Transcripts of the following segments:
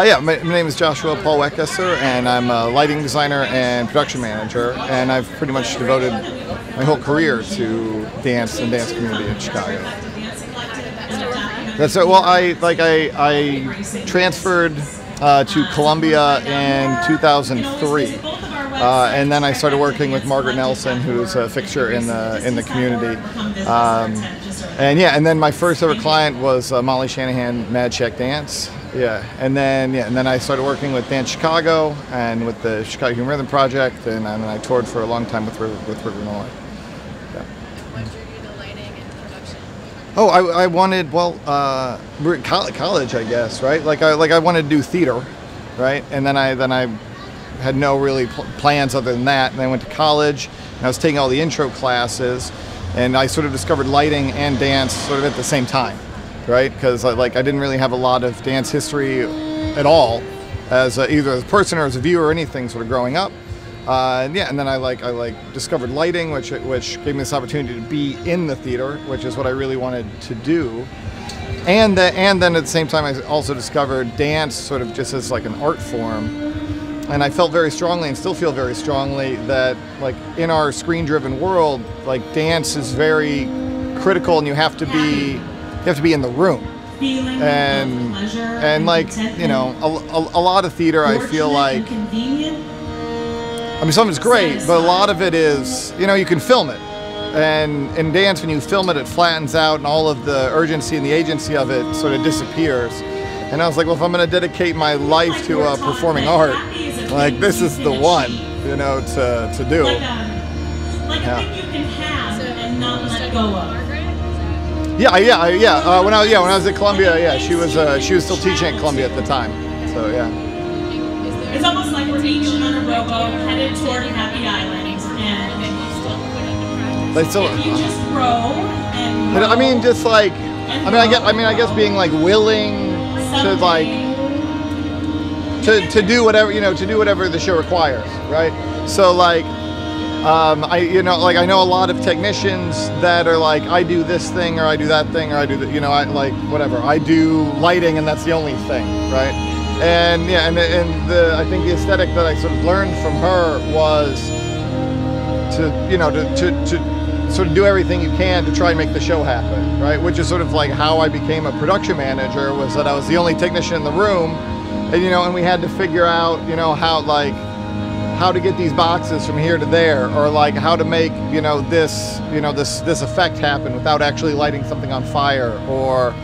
Yeah, my name is Joshua Paul Weckesser, and I'm a lighting designer and production manager, and I've pretty much devoted my whole career to dance and dance community in Chicago. That's it. Well, I transferred to Columbia in 2003, and then I started working with Margaret Nelson, who's a fixture in the community. And then my first ever client was Molly Shanahan, Mad Shack Dance. And then I started working with Dance Chicago and with the Chicago Human Rhythm Project, and I toured for a long time with River Noir. What drew you to lighting and production? Oh, I wanted, college, I guess, right? Like I wanted to do theater, right? And then I had no really plans other than that. And I went to college, and I was taking all the intro classes, and I sort of discovered lighting and dance sort of at the same time, right? Because I didn't really have a lot of dance history at all, as either as a person or as a viewer or anything sort of growing up. And then I discovered lighting, which gave me this opportunity to be in the theater, which is what I really wanted to do. And then at the same time, I also discovered dance sort of just as like an art form. And I felt very strongly, and still feel very strongly, that like in our screen-driven world, like dance is very critical, and you have to be in the room. And like, you know, a lot of theater, I feel like, I mean, some of it's great, but a lot of it is, you know, you can film it. And in dance, when you film it, it flattens out, and all of the urgency and the agency of it sort of disappears. And I was like, well, if I'm going to dedicate my life to performing art, like this is the one, you know, to do. Like a thing you can have and not let go of. When I was at Columbia, she was still teaching at Columbia at the time. So yeah. It's almost like we're each on a rowboat headed toward Happy Island, and They still. if you just row and row, I mean, just like, I guess being like willing to like to do whatever, you know, to do whatever the show requires, right? So like, I know a lot of technicians that are like, I do this thing or I do that thing or I do the, you know, I like whatever. I do lighting and that's the only thing, right? And I think the aesthetic that I sort of learned from her was to sort of do everything you can to try and make the show happen, right? Which is sort of like how I became a production manager, was that I was the only technician in the room, and we had to figure out, you know, how to get these boxes from here to there, or like how to make, this effect happen without actually lighting something on fire, or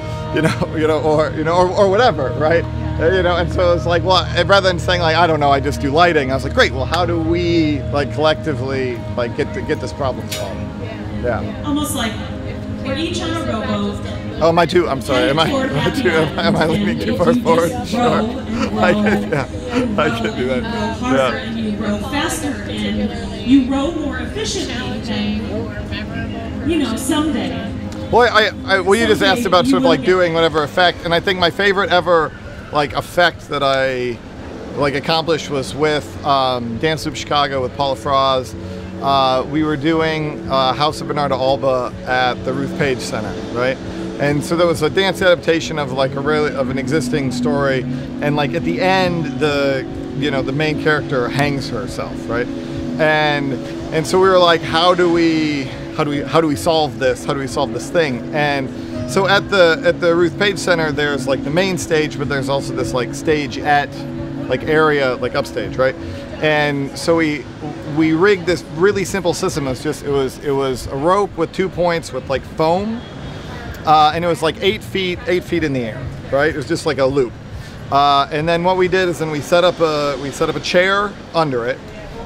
whatever, right? And so it's like, well, rather than saying like, I don't know, I just do lighting, I was like, great, well, how do we like collectively like get this problem solved? Yeah. almost like we're each on a rowboat. Oh, I'm sorry. Am I leaning too far forward? Sure. I can do that. Row harder and you row faster and you row more efficiently than, someday. Well, you just asked about sort of like doing whatever effect, and I think my favorite ever like effect that I like accomplished was with Dance Loop Chicago with Paula Froz. We were doing House of Bernarda Alba at the Ruth Page Center, right? And so there was a dance adaptation of like an existing story, and like at the end, the main character hangs herself, right? And so we were like, how do we solve this? How do we solve this thing? And so at the Ruth Page Center, there's like the main stage, but there's also this like stage at like area like upstage, right? And so we rigged this really simple system. It was a rope with 2 points with like foam. And it was like 8 feet in the air, right? It was just like a loop. And then what we did is then we set up a chair under it,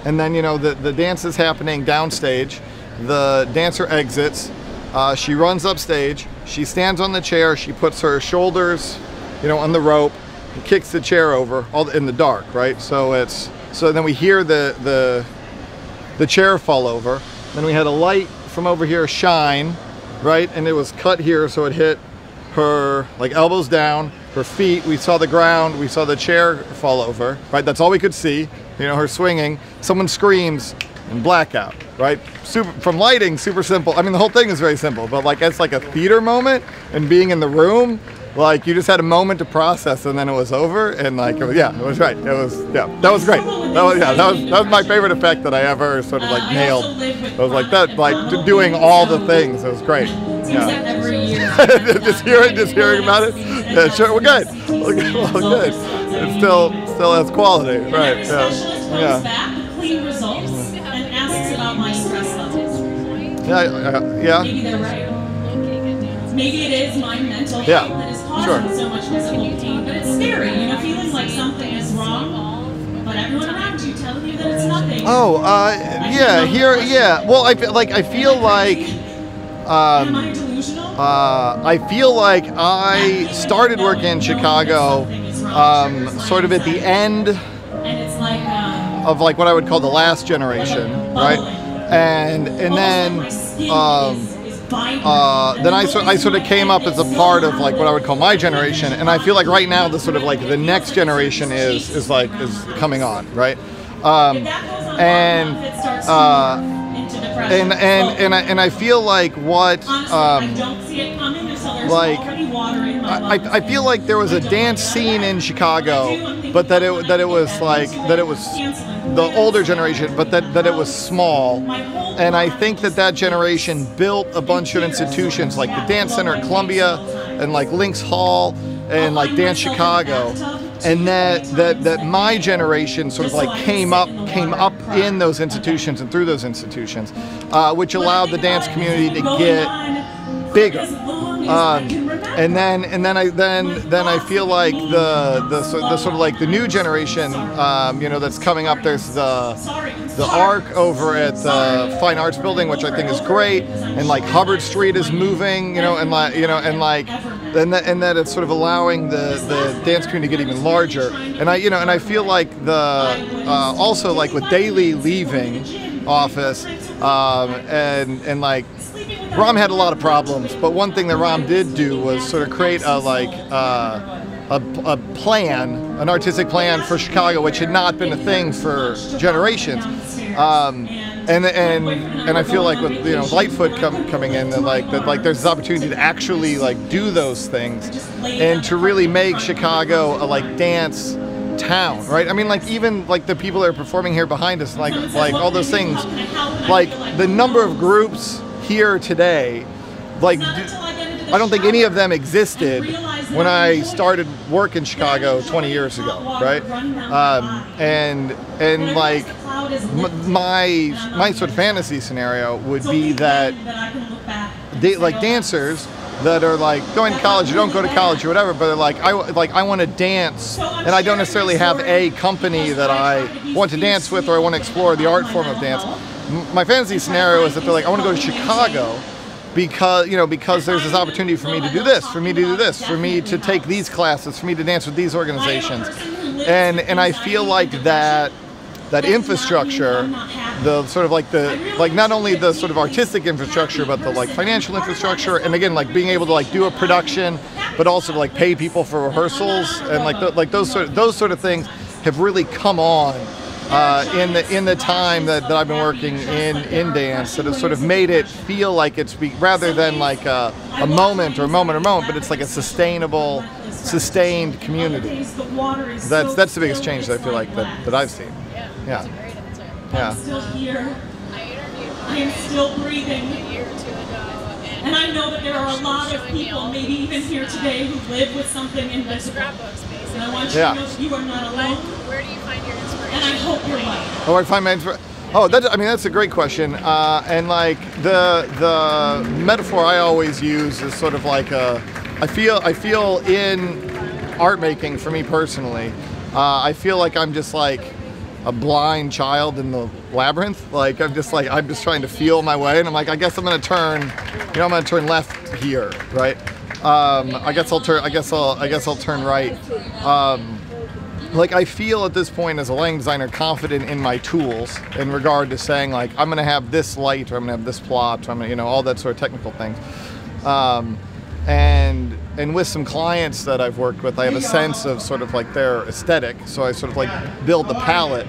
and then the dance is happening downstage. The dancer exits. She runs upstage. She stands on the chair. She puts her shoulders, on the rope, and kicks the chair over, all in the dark, right? So then we hear the chair fall over. Then we had a light from over here shine. Right, and it was cut here, so it hit her like elbows down, her feet. We saw the ground, we saw the chair fall over. Right, that's all we could see. Her swinging. Someone screams, and blackout. Right, from lighting, super simple. I mean, the whole thing is very simple, but like it's like a theater moment, and being in the room, like you just had a moment to process, and then it was over, and like it was, yeah, it was right. It was that was great. That was my favorite effect that I ever sort of like nailed. It was like that, like doing all the things. It was great. Yeah. just hearing about it. Yeah, sure, we're good. We're good. It still has quality, right? Yeah. Back, clean results, and asks about my stress levels. Yeah. Maybe they're right. Maybe it is my mental health that is causing so much physical pain, but it's scary, feeling like something is wrong, but everyone around you telling you that it's nothing. Oh, yeah. Well, I feel like. Am I delusional? I feel like I started working in Chicago, sort of at the end of like what I would call the last generation, right? And then I sort of came up as a part of like what I would call my generation, and I feel like right now the sort of like the next generation is coming on, right? And I feel like what I feel like there was a dance scene in Chicago, but that it was the older generation, but that it was small, and I think that generation built a bunch of institutions like the Dance Center at Columbia and like Lynx Hall and like Dance Chicago. And that my generation sort of like came up in those institutions and through those institutions, which allowed the dance community to get bigger. And then I feel like the sort of like the new generation, that's coming up. There's the Arc over at the Fine Arts Building, which I think is great, and like Hubbard Street is moving, and that it's sort of allowing the dance community to get even larger. And I feel like also like with Daley leaving office, and like Ram had a lot of problems, but one thing that Ram did do was sort of create a plan, an artistic plan for Chicago, which had not been a thing for generations. And I feel like with Lightfoot coming in, that there's this opportunity to actually like do those things and to really make Chicago a like dance town, right? I mean, like even like the people that are performing here behind us, like all those things, like the number of groups here today, like I don't think any of them existed when I started work in Chicago 20 years ago, right? And like my sort of fantasy scenario would be that like dancers that are like going to college or don't go to college or whatever, but they're like I want to dance, and I don't necessarily have a company that I want to dance with or I want to explore the art form of dance. My fantasy scenario is that they're like, I want to go to Chicago because there's this opportunity for me to do this, for me to take these classes, for me to dance with these organizations, and I feel like that infrastructure, the sort of like not only the sort of artistic infrastructure, but the like financial infrastructure, and again like being able to like do a production, but also to like pay people for rehearsals and those sort of things have really come on in the time that I've been working in dance, that have sort of made it feel like it's rather than like a moment, but it's like a sustained community. That's the biggest change that I feel like that I've seen. Yeah. I'm still here. I am still breathing. A year or two ago, and I know that there are a lot of people, maybe even here today, who live with something invisible. scrapbooks, basically. And I want you to know you are not alone. Where do you find your inspiration? And I hope you're right. Oh, I find my inspiration. Oh, that's a great question. And like the metaphor I always use is sort of like I feel in art making, for me personally, I feel like I'm just like a blind child in the labyrinth. Like I'm just trying to feel my way, and I'm like, I guess I'm gonna turn left here, right? I guess I'll turn right. Like I feel at this point as a lighting designer confident in my tools in regard to saying like I'm gonna have this light, or I'm gonna have this plot, or I'm gonna, all that sort of technical things. And with some clients that I've worked with, I have a sense of sort of like their aesthetic, so I sort of like build the palette.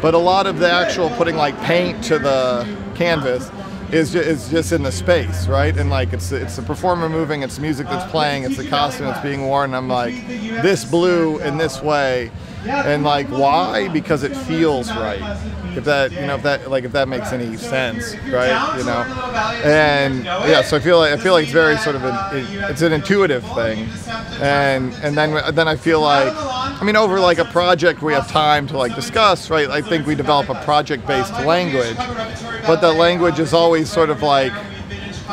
But a lot of the actual putting like paint to the canvas, is just in the space, right? And like it's the performer moving, it's music that's playing, it's the costume that's being worn. And I'm like, this blue in this way, and like why? Because it feels right. If that if that makes any sense, right? You know, and yeah, so I feel like it's very sort of it's an intuitive thing, and then I feel like, I mean, over like a project we have time to like discuss, right? I think we develop a project-based language, but that language is always sort of like,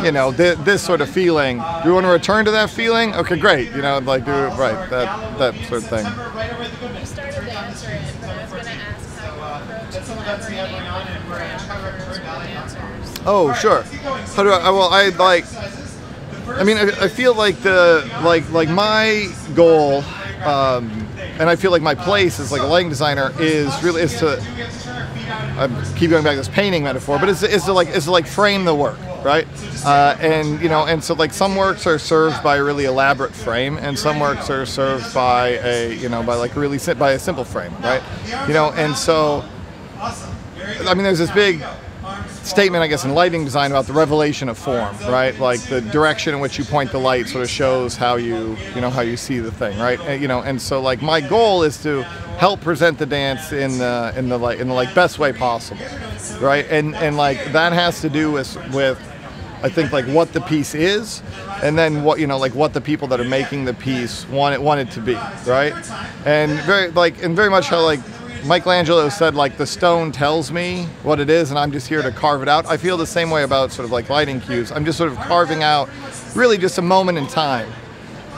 you know, this sort of feeling. Do you want to return to that feeling? Okay, great. You know, like right, that sort of thing. You started to answer it, but I was going to ask how you approach collaborating with choreographers or dancers. Oh, sure. How do I? Well, I like. I mean, I feel like like my goal, and I feel like my place as like a lighting designer is to. I keep going back to this painting metaphor, but is to like frame the work, right? And you know, and so like some works are served by a really elaborate frame, and some works are served by a by a simple frame, right? You know, and so I mean, there's this big statement, I guess, in lighting design about the revelation of form, right? Like the direction in which you point the light sort of shows how you see the thing, right? And, you know, and so like my goal is to help present the dance in the best way possible, right? And like that has to do with I think like what the piece is, and then what what the people that are making the piece want it to be, right? And very much how like Michelangelo said, like, the stone tells me what it is and I'm just here to carve it out. I feel the same way about sort of like lighting cues. I'm just sort of carving out really just a moment in time,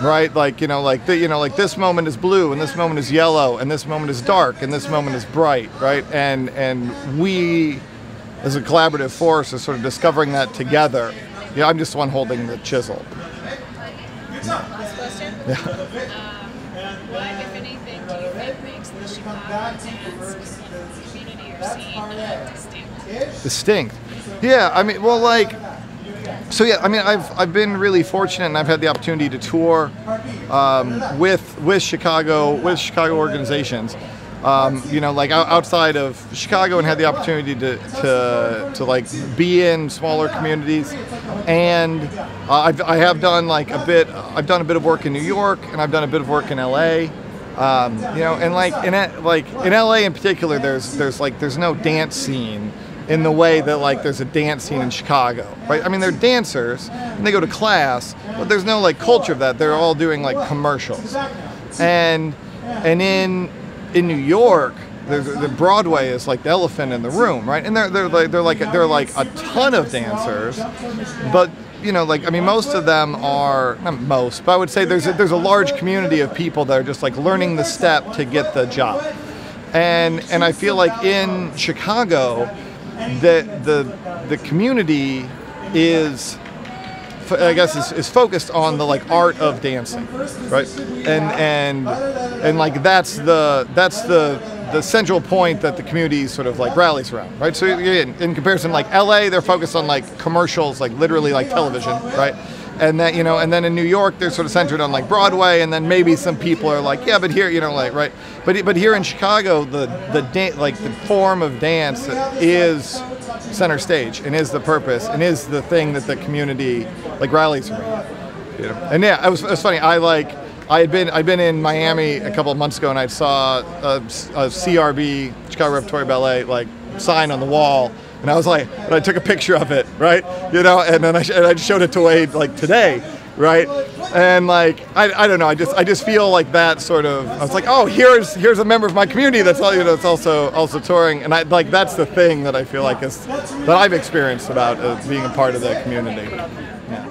right? Like, like this moment is blue and this moment is yellow and this moment is dark and this moment is bright, right? And we as a collaborative force are sort of discovering that together. Yeah, I'm just the one holding the chisel. Last question. Yeah. What, if anything, do you think makes the Chicago dance community or scene distinct? Distinct. Yeah, I mean, well, like, so yeah, I mean, I've been really fortunate, and I've had the opportunity to tour with Chicago organizations. Like outside of Chicago, and had the opportunity to like be in smaller communities, and I've done a bit of work in New York, and I've done a bit of work in LA, and like in LA in particular, there's no dance scene in the way that like there's a dance scene in Chicago, right? I mean, they're dancers and they go to class, but there's no like culture of that. They're all doing like commercials, and in New York, the Broadway is like the elephant in the room, right? And they're like a ton of dancers, but most of them are, not most, but I would say there's a large community of people that are just like learning the step to get the job, and I feel like in Chicago, the community is, I guess, is focused on the like art of dancing, right? And like that's the central point that the community sort of like rallies around, right? So in comparison, like LA, they're focused on like commercials, like literally like television, right? And that, and then in New York, they're sort of centered on like Broadway, and then maybe some people are like, yeah, but here, right? But here in Chicago, the form of dance is center stage, and is the purpose, and is the thing that the community like rallies around. And yeah, it was funny. I'd been in Miami a couple of months ago, and I saw a CRB, Chicago Repertory Ballet, like sign on the wall. And I was like, and I took a picture of it, right? And then I just showed it to Wade like today, right? And like, I don't know, I just feel like that sort of, I was like, oh, here's a member of my community that's all, that's also touring, and that's the thing that I feel like that I've experienced about being a part of the community. Yeah.